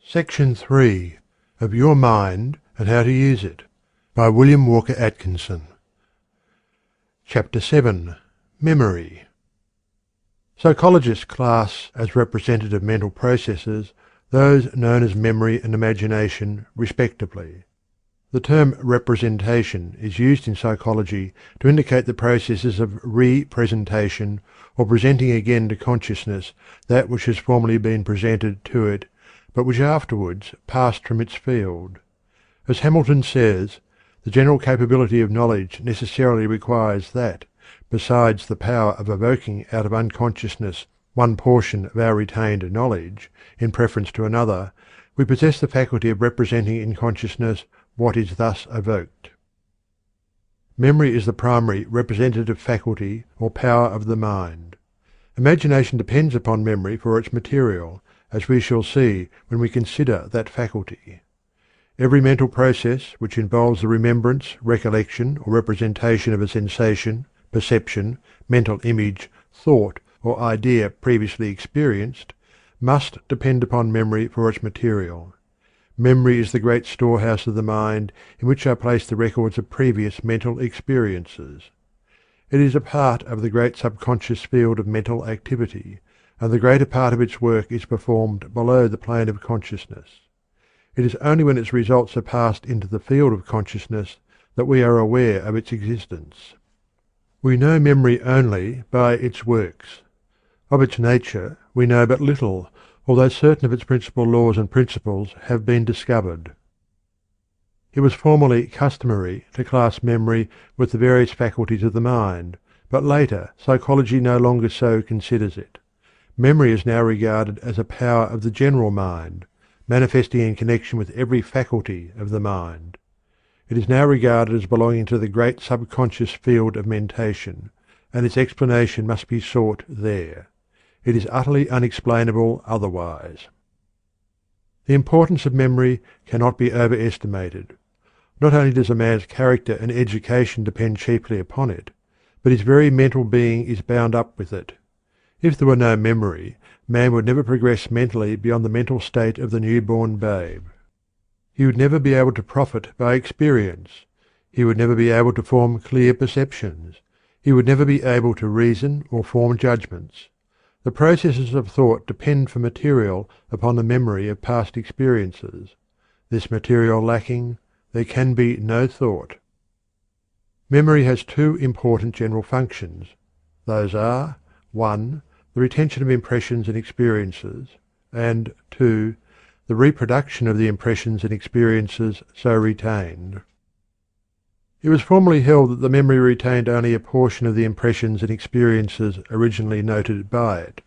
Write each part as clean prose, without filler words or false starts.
Section 3 of Your Mind and How to Use It by William Walker Atkinson. Chapter 7. Memory. Psychologists class as representative mental processes those known as memory and imagination, respectively. The term representation is used in psychology to indicate the processes of re-presentation, or presenting again to consciousness that which has formerly been presented to it, but which afterwards passed from its field. As Hamilton says, the general capability of knowledge necessarily requires that, besides the power of evoking out of unconsciousness one portion of our retained knowledge, in preference to another, we possess the faculty of representing in consciousness what is thus evoked. Memory is the primary representative faculty or power of the mind. Imagination depends upon memory for its material, as we shall see when we consider that faculty. Every mental process which involves the remembrance, recollection, or representation of a sensation, perception, mental image, thought, or idea previously experienced, must depend upon memory for its material. Memory is the great storehouse of the mind in which are placed the records of previous mental experiences. It is a part of the great subconscious field of mental activity, and the greater part of its work is performed below the plane of consciousness. It is only when its results are passed into the field of consciousness that we are aware of its existence. We know memory only by its works. Of its nature we know but little, although certain of its principal laws and principles have been discovered. It was formerly customary to class memory with the various faculties of the mind, but later psychology no longer so considers it. Memory is now regarded as a power of the general mind, manifesting in connection with every faculty of the mind. It is now regarded as belonging to the great subconscious field of mentation, and its explanation must be sought there. It is utterly unexplainable otherwise. The importance of memory cannot be overestimated. Not only does a man's character and education depend chiefly upon it, but his very mental being is bound up with it. If there were no memory, man would never progress mentally beyond the mental state of the newborn babe. He would never be able to profit by experience. He would never be able to form clear perceptions. He would never be able to reason or form judgments. The processes of thought depend for material upon the memory of past experiences. This material lacking, there can be no thought. Memory has two important general functions. Those are 1. The retention of impressions and experiences, and 2. The reproduction of the impressions and experiences so retained. It was formerly held that the memory retained only a portion of the impressions and experiences originally noted by it.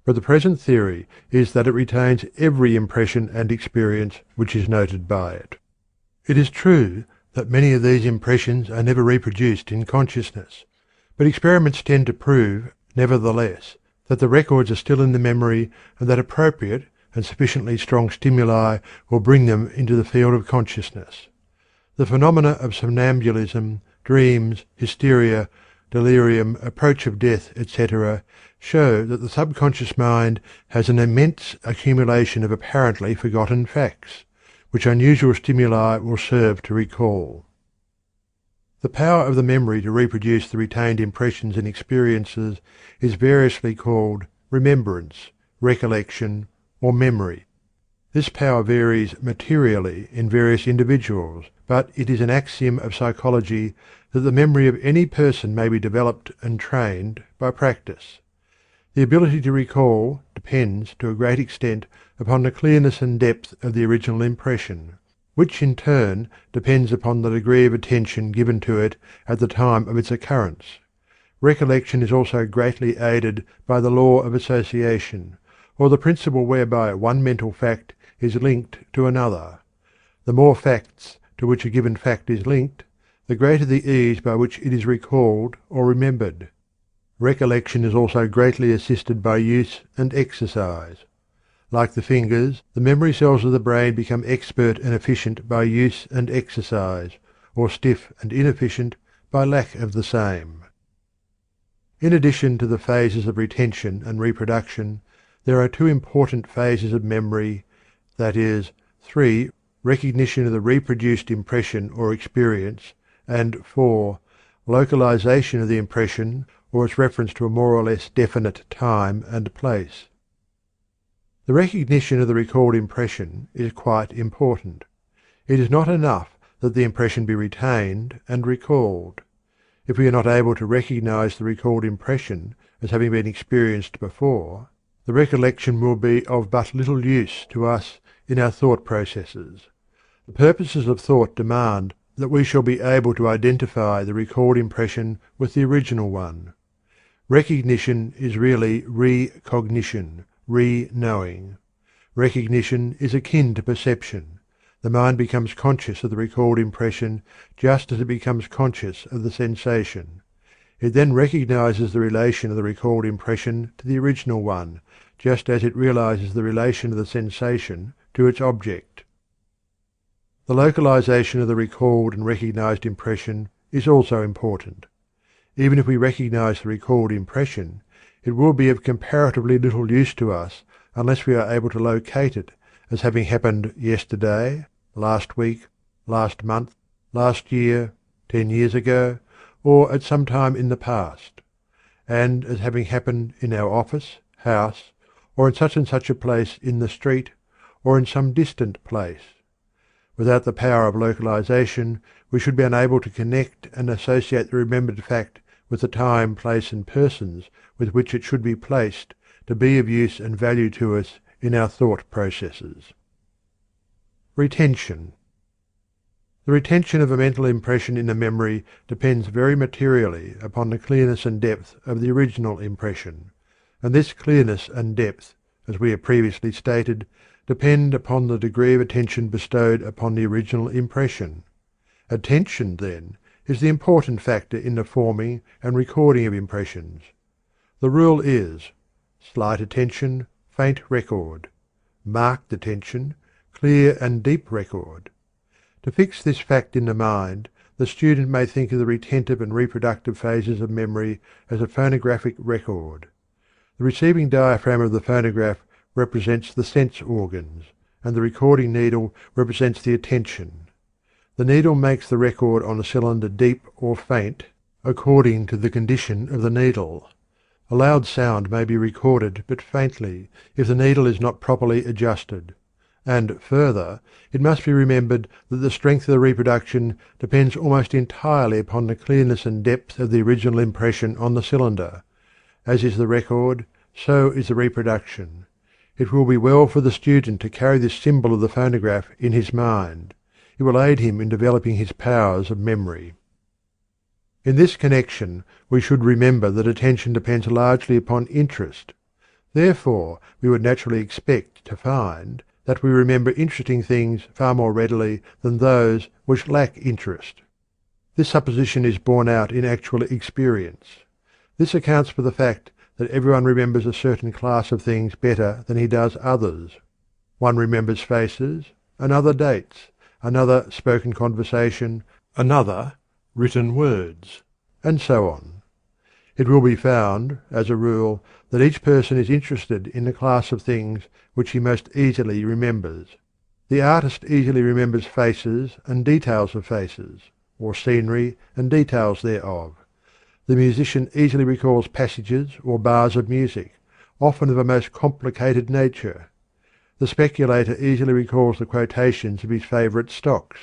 But the present theory is that it retains every impression and experience which is noted by it. It is true that many of these impressions are never reproduced in consciousness, but experiments tend to prove, nevertheless, that the records are still in the memory, and that appropriate and sufficiently strong stimuli will bring them into the field of consciousness. The phenomena of somnambulism, dreams, hysteria, delirium, approach of death, etc., show that the subconscious mind has an immense accumulation of apparently forgotten facts, which unusual stimuli will serve to recall. The power of the memory to reproduce the retained impressions and experiences is variously called remembrance, recollection, or memory. This power varies materially in various individuals, but it is an axiom of psychology that the memory of any person may be developed and trained by practice. The ability to recall depends to a great extent upon the clearness and depth of the original impression, which in turn depends upon the degree of attention given to it at the time of its occurrence. Recollection is also greatly aided by the law of association, or the principle whereby one mental fact is linked to another. The more facts to which a given fact is linked, the greater the ease by which it is recalled or remembered. Recollection is also greatly assisted by use and exercise. Like the fingers, the memory cells of the brain become expert and efficient by use and exercise, or stiff and inefficient by lack of the same. In addition to the phases of retention and reproduction, there are two important phases of memory, that is, 3. Recognition of the reproduced impression or experience, and 4. Localization of the impression or its reference to a more or less definite time and place. The recognition of the recalled impression is quite important. It is not enough that the impression be retained and recalled. If we are not able to recognize the recalled impression as having been experienced before, the recollection will be of but little use to us in our thought processes. The purposes of thought demand that we shall be able to identify the recalled impression with the original one. Recognition is really recognition, re-knowing. Recognition is akin to perception. The mind becomes conscious of the recalled impression just as it becomes conscious of the sensation. It then recognizes the relation of the recalled impression to the original one, just as it realizes the relation of the sensation to its object. The localization of the recalled and recognized impression is also important. Even if we recognize the recalled impression, it will be of comparatively little use to us unless we are able to locate it as having happened yesterday, last week, last month, last year, 10 years ago, or at some time in the past, and as having happened in our office, house, or in such and such a place in the street, or in some distant place. Without the power of localization, we should be unable to connect and associate the remembered fact with the time, place, and persons with which it should be placed to be of use and value to us in our thought processes. Retention. The retention of a mental impression in a memory depends very materially upon the clearness and depth of the original impression, and this clearness and depth, as we have previously stated, depend upon the degree of attention bestowed upon the original impression. Attention, then, is the important factor in the forming and recording of impressions. The rule is: slight attention, faint record; marked attention, clear and deep record. To fix this fact in the mind, the student may think of the retentive and reproductive phases of memory as a phonographic record. The receiving diaphragm of the phonograph represents the sense organs, and the recording needle represents the attention. The needle makes the record on the cylinder deep or faint according to the condition of the needle. A loud sound may be recorded but faintly if the needle is not properly adjusted. And further, it must be remembered that the strength of the reproduction depends almost entirely upon the clearness and depth of the original impression on the cylinder. As is the record, so is the reproduction. It will be well for the student to carry this symbol of the phonograph in his mind. It will aid him in developing his powers of memory. In this connection, we should remember that attention depends largely upon interest. Therefore, we would naturally expect to find that we remember interesting things far more readily than those which lack interest. This supposition is borne out in actual experience. This accounts for the fact that everyone remembers a certain class of things better than he does others. One remembers faces, another dates, another spoken conversation, another written words, and so on. It will be found, as a rule, that each person is interested in the class of things which he most easily remembers. The artist easily remembers faces and details of faces, or scenery and details thereof. The musician easily recalls passages or bars of music, often of a most complicated nature. The speculator easily recalls the quotations of his favourite stocks.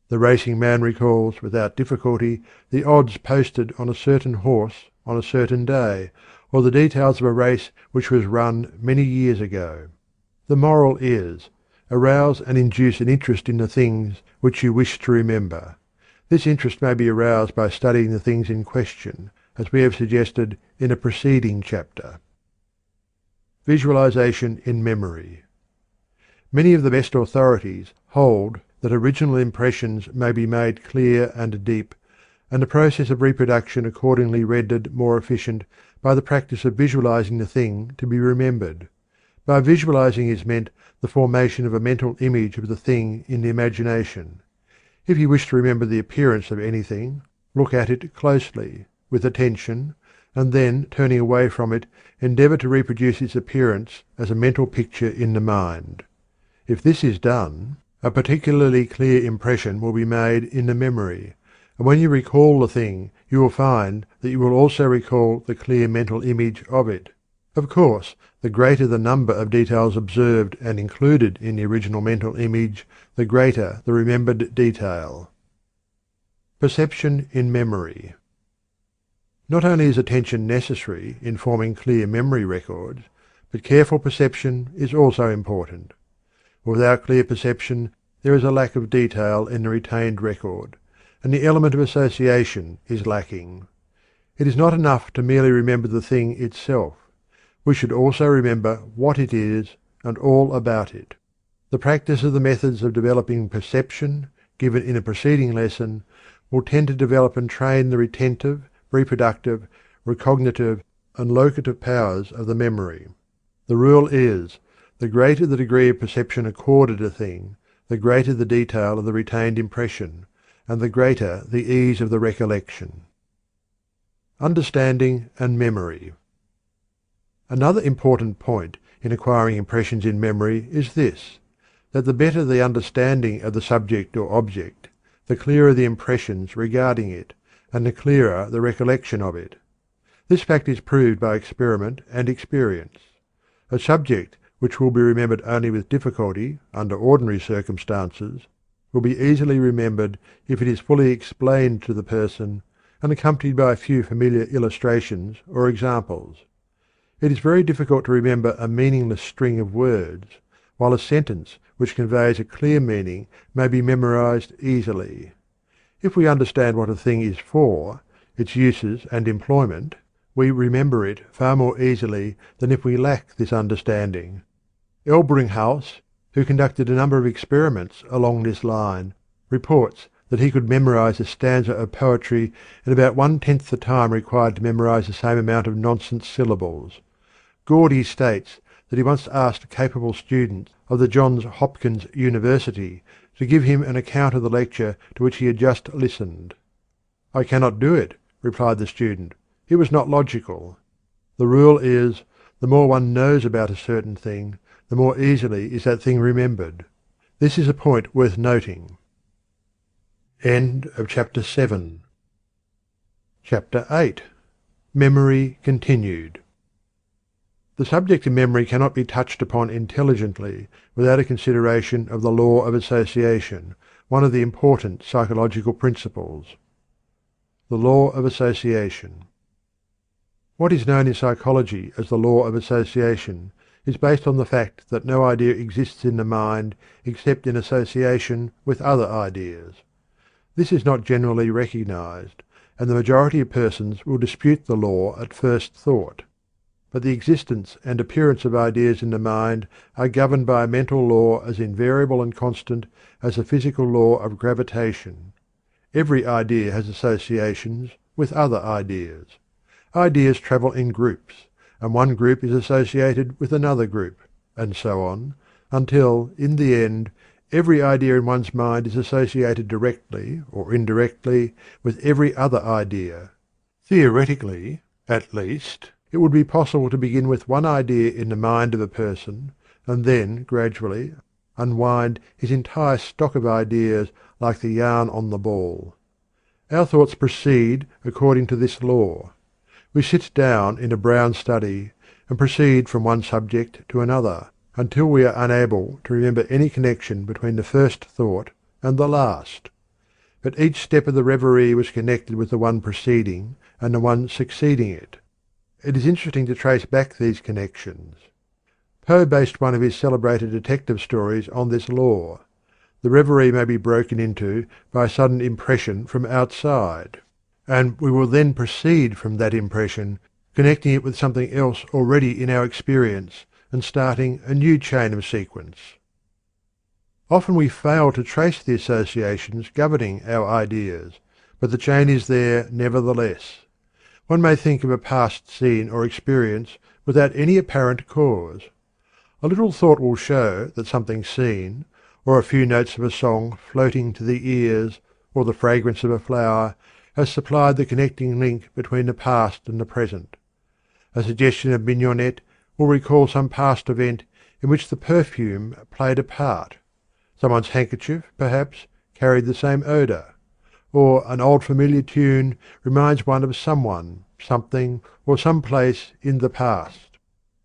The racing man recalls without difficulty the odds posted on a certain horse on a certain day, or the details of a race which was run many years ago. The moral is: arouse and induce an interest in the things which you wish to remember. This interest may be aroused by studying the things in question, as we have suggested in a preceding chapter. Visualization in memory. Many of the best authorities hold that original impressions may be made clear and deep, and the process of reproduction accordingly rendered more efficient by the practice of visualizing the thing to be remembered. By visualizing is meant the formation of a mental image of the thing in the imagination. If you wish to remember the appearance of anything, look at it closely, with attention, and then, turning away from it, endeavor to reproduce its appearance as a mental picture in the mind. If this is done, a particularly clear impression will be made in the memory, and when you recall the thing you will find that you will also recall the clear mental image of it. Of course, the greater the number of details observed and included in the original mental image, the greater the remembered detail. Perception in memory. Not only is attention necessary in forming clear memory records, but careful perception is also important. Without clear perception there is a lack of detail in the retained record, and the element of association is lacking. It is not enough to merely remember the thing itself. We should also remember what it is and all about it. The practice of the methods of developing perception, given in a preceding lesson, will tend to develop and train the retentive, reproductive, recognitive, and locative powers of the memory. The rule is, the greater the degree of perception accorded a thing, the greater the detail of the retained impression, and the greater the ease of the recollection. Understanding and memory. Another important point in acquiring impressions in memory is this, that the better the understanding of the subject or object, the clearer the impressions regarding it, and the clearer the recollection of it. This fact is proved by experiment and experience. A subject which will be remembered only with difficulty under ordinary circumstances will be easily remembered if it is fully explained to the person and accompanied by a few familiar illustrations or examples. It is very difficult to remember a meaningless string of words, while a sentence which conveys a clear meaning may be memorized easily. If we understand what a thing is for, its uses and employment, we remember it far more easily than if we lack this understanding. Elbringhaus, who conducted a number of experiments along this line, reports that he could memorize a stanza of poetry in about 1/10 the time required to memorize the same amount of nonsense syllables. Gordy states that he once asked a capable student of the Johns Hopkins University to give him an account of the lecture to which he had just listened. "I cannot do it," replied the student. "It was not logical." The rule is, the more one knows about a certain thing, the more easily is that thing remembered. This is a point worth noting. End of chapter 7. Chapter 8. Memory continued. The subject of memory cannot be touched upon intelligently without a consideration of the law of association, one of the important psychological principles. The law of association. What is known in psychology as the law of association is based on the fact that no idea exists in the mind except in association with other ideas. This is not generally recognized, and the majority of persons will dispute the law at first thought. But the existence and appearance of ideas in the mind are governed by a mental law as invariable and constant as the physical law of gravitation. Every idea has associations with other ideas. Ideas travel in groups, and one group is associated with another group, and so on, until, in the end, every idea in one's mind is associated directly or indirectly with every other idea. Theoretically, at least, it would be possible to begin with one idea in the mind of a person, and then, gradually, unwind his entire stock of ideas like the yarn on the ball. Our thoughts proceed according to this law. We sit down in a brown study, and proceed from one subject to another, until we are unable to remember any connection between the first thought and the last. But each step of the reverie was connected with the one preceding and the one succeeding it. It is interesting to trace back these connections. Poe based one of his celebrated detective stories on this law. The reverie may be broken into by a sudden impression from outside, and we will then proceed from that impression, connecting it with something else already in our experience, and starting a new chain of sequence. Often we fail to trace the associations governing our ideas, but the chain is there nevertheless. One may think of a past scene or experience without any apparent cause. A little thought will show that something seen, or a few notes of a song floating to the ears, or the fragrance of a flower, has supplied the connecting link between the past and the present. A suggestion of mignonette will recall some past event in which the perfume played a part. Someone's handkerchief, perhaps, carried the same odour. Or an old familiar tune reminds one of someone, something, or some place in the past.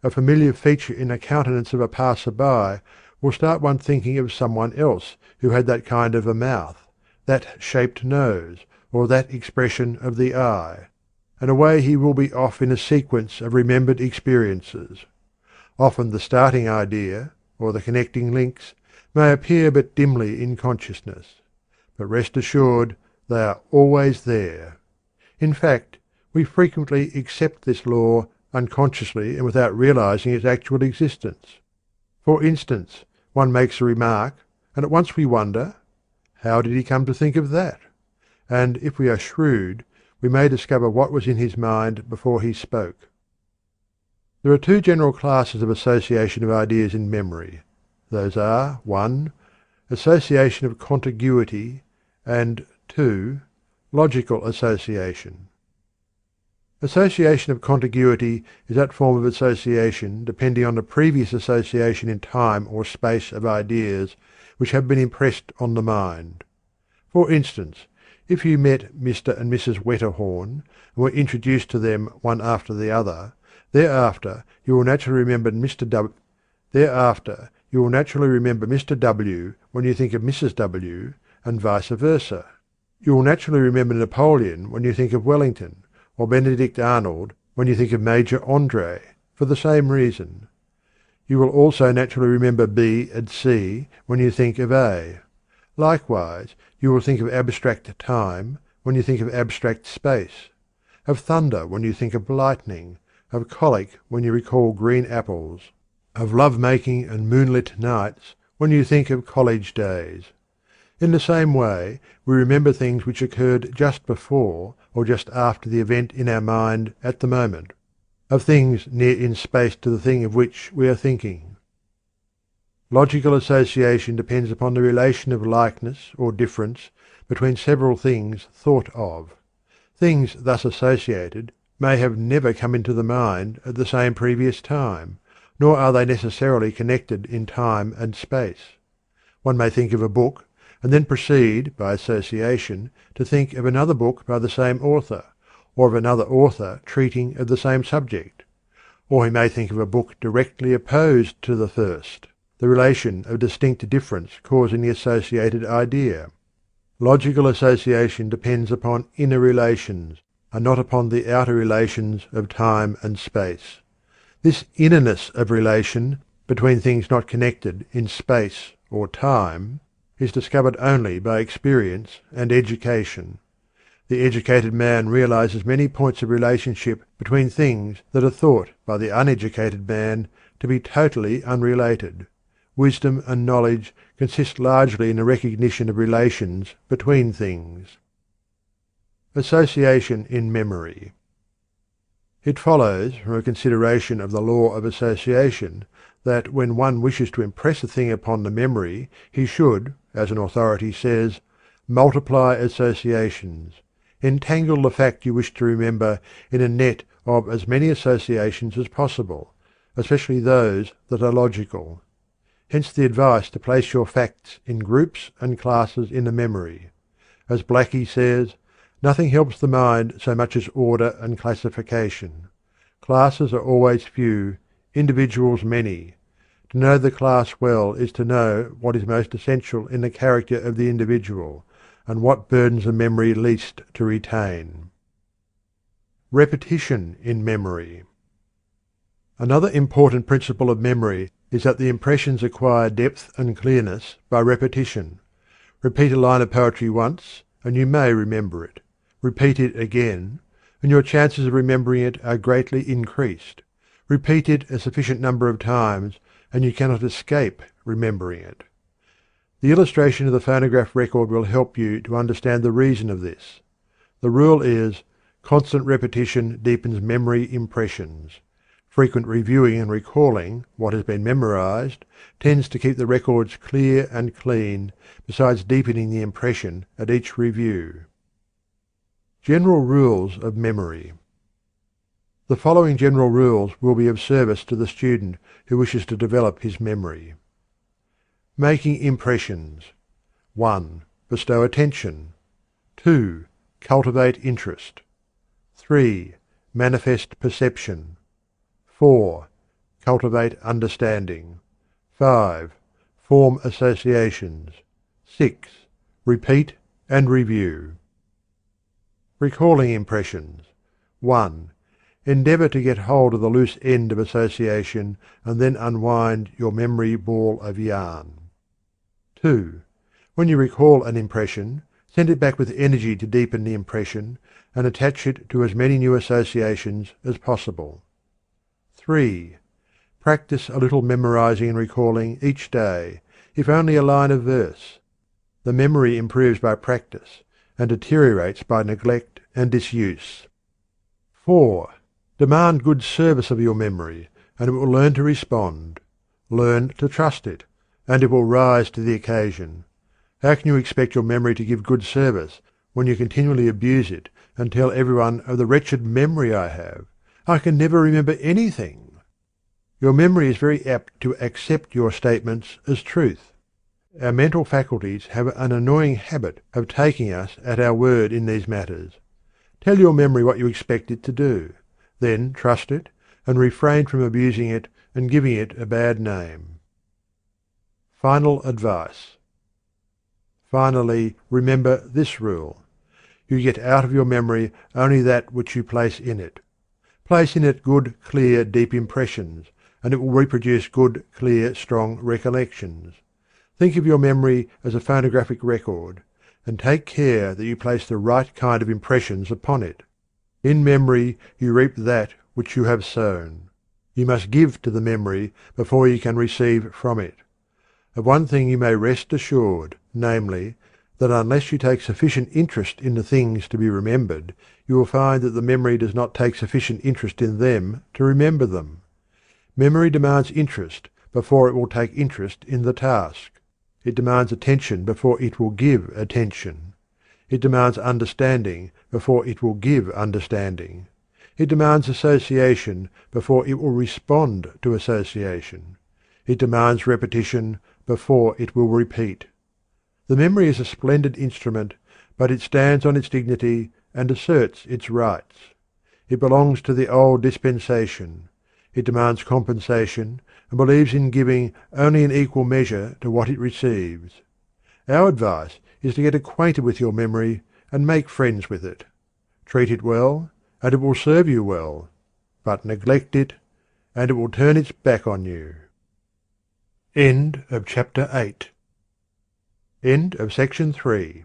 A familiar feature in the countenance of a passer-by will start one thinking of someone else who had that kind of a mouth, that shaped nose, or that expression of the eye, and away he will be off in a sequence of remembered experiences. Often the starting idea, or the connecting links, may appear but dimly in consciousness, but rest assured they are always there. In fact, we frequently accept this law unconsciously and without realizing its actual existence. For instance, one makes a remark, and at once we wonder, how did he come to think of that? And if we are shrewd, we may discover what was in his mind before he spoke. There are two general classes of association of ideas in memory. Those are 1. Association of contiguity, and 2. Logical association. Association of contiguity is that form of association depending on the previous association in time or space of ideas which have been impressed on the mind. For instance, if you met Mr. and Mrs. Wetterhorn and were introduced to them one after the other, thereafter you will naturally remember Mr. W when you think of Mrs. W, and vice versa. You will naturally remember Napoleon when you think of Wellington, or Benedict Arnold when you think of Major Andre, for the same reason. You will also naturally remember B and C when you think of A. Likewise, you will think of abstract time when you think of abstract space, of thunder when you think of lightning, of colic when you recall green apples, of love-making and moonlit nights when you think of college days. In the same way, we remember things which occurred just before or just after the event in our mind at the moment, of things near in space to the thing of which we are thinking. Logical association depends upon the relation of likeness or difference between several things thought of. Things thus associated may have never come into the mind at the same previous time, nor are they necessarily connected in time and space. One may think of a book, and then proceed, by association, to think of another book by the same author, or of another author treating of the same subject. Or he may think of a book directly opposed to the first, the relation of distinct difference causing the associated idea. Logical association depends upon inner relations, and not upon the outer relations of time and space. This innerness of relation between things not connected in space or time is discovered only by experience and education. The educated man realizes many points of relationship between things that are thought by the uneducated man to be totally unrelated. Wisdom and knowledge consist largely in the recognition of relations between things. Association in memory. It follows from a consideration of the law of association that when one wishes to impress a thing upon the memory he should, as an authority says, multiply associations. Entangle the fact you wish to remember in a net of as many associations as possible, especially those that are logical. Hence the advice to place your facts in groups and classes in the memory. As Blackie says, nothing helps the mind so much as order and classification. Classes are always few, individuals many. To know the class well is to know what is most essential in the character of the individual, and what burdens the memory least to retain. Repetition in memory. Another important principle of memory is that the impressions acquire depth and clearness by repetition. Repeat a line of poetry once, and you may remember it. Repeat it again, and your chances of remembering it are greatly increased. Repeat it a sufficient number of times, and you cannot escape remembering it. The illustration of the phonograph record will help you to understand the reason of this. The rule is, constant repetition deepens memory impressions. Frequent reviewing and recalling what has been memorized tends to keep the records clear and clean, besides deepening the impression at each review. General rules of memory. The following general rules will be of service to the student who wishes to develop his memory. Making impressions. 1. Bestow attention. 2. Cultivate interest. 3. Manifest perception. 4. Cultivate understanding. 5. Form associations. 6. Repeat and review. Recalling impressions. 1. Endeavour to get hold of the loose end of association and then unwind your memory ball of yarn. 2. When you recall an impression, send it back with energy to deepen the impression and attach it to as many new associations as possible. 3. Practice a little memorizing and recalling each day, if only a line of verse. The memory improves by practice and deteriorates by neglect and disuse. 4. Demand good service of your memory, and it will learn to respond. Learn to trust it, and it will rise to the occasion. How can you expect your memory to give good service when you continually abuse it and tell everyone of the wretched memory I have? I can never remember anything. Your memory is very apt to accept your statements as truth. Our mental faculties have an annoying habit of taking us at our word in these matters. Tell your memory what you expect it to do. Then trust it, and refrain from abusing it and giving it a bad name. Final advice. Finally, remember this rule. You get out of your memory only that which you place in it. Place in it good, clear, deep impressions, and it will reproduce good, clear, strong recollections. Think of your memory as a phonographic record, and take care that you place the right kind of impressions upon it. In memory you reap that which you have sown. You must give to the memory before you can receive from it. Of one thing you may rest assured, namely, that unless you take sufficient interest in the things to be remembered, you will find that the memory does not take sufficient interest in them to remember them. Memory demands interest before it will take interest in the task. It demands attention before it will give attention. It demands understanding before it will give understanding. It demands association before it will respond to association. It demands repetition before it will repeat. The memory is a splendid instrument, but it stands on its dignity and asserts its rights. It belongs to the old dispensation. It demands compensation and believes in giving only in equal measure to what it receives. Our advice is to get acquainted with your memory and make friends with it. Treat it well, and it will serve you well, but neglect it, and it will turn its back on you. End of chapter 8. End of section 3.